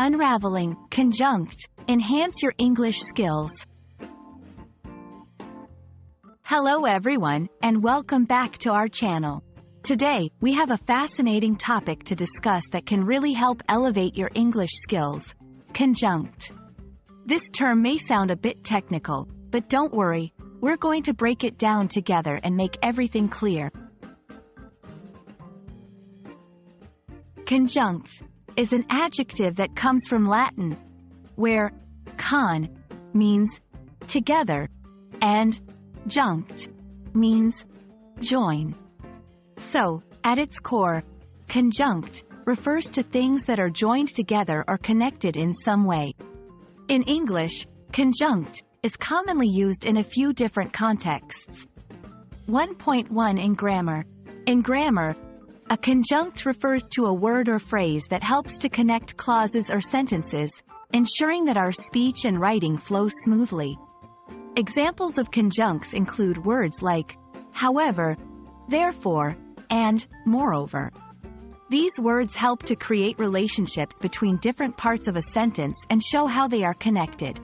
Unraveling Conjunct. Enhance your English skills. Hello everyone, and welcome back to our channel. Today, we have a fascinating topic to discuss that can really help elevate your English skills. Conjunct. This term may sound a bit technical, but don't worry, we're going to break it down together and make everything clear. Conjunct is an adjective that comes from Latin, where con means together and junct means join. So, at its core, conjunct refers to things that are joined together or connected in some way. In English, conjunct is commonly used in a few different contexts. 1.1 in grammar. In grammar, a conjunct refers to a word or phrase that helps to connect clauses or sentences, ensuring that our speech and writing flow smoothly. Examples of conjuncts include words like however, therefore, and moreover. These words help to create relationships between different parts of a sentence and show how they are connected.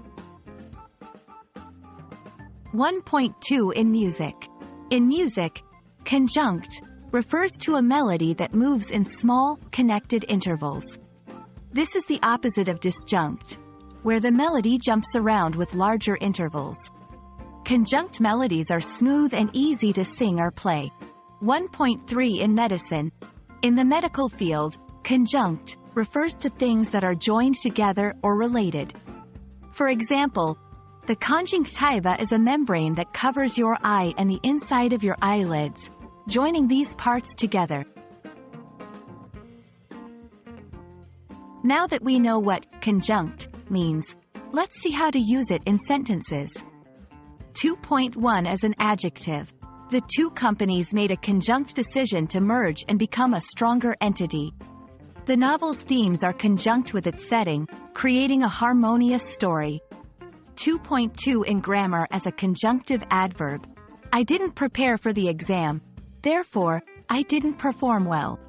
1.2 in music. In music, conjunct refers to a melody that moves in small, connected intervals. This is the opposite of disjunct, where the melody jumps around with larger intervals. Conjunct melodies are smooth and easy to sing or play. 1.3 in medicine. In the medical field, conjunct refers to things that are joined together or related. For example, the conjunctiva is a membrane that covers your eye and the inside of your eyelids, joining these parts together. Now that we know what conjunct means, let's see how to use it in sentences. 2.1 as an adjective. The two companies made a conjunct decision to merge and become a stronger entity. The novel's themes are conjunct with its setting, creating a harmonious story. 2.2 in grammar as a conjunctive adverb. I didn't prepare for the exam. Therefore, I didn't perform well.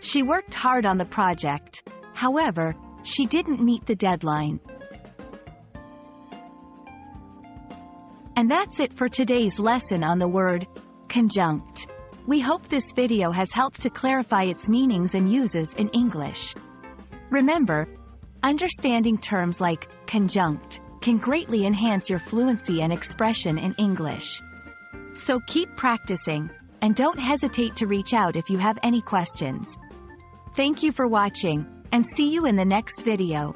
She worked hard on the project. However, she didn't meet the deadline. And that's it for today's lesson on the word conjunct. We hope this video has helped to clarify its meanings and uses in English. Remember, understanding terms like conjunct can greatly enhance your fluency and expression in English. So keep practicing, and don't hesitate to reach out if you have any questions. Thank you for watching, and see you in the next video.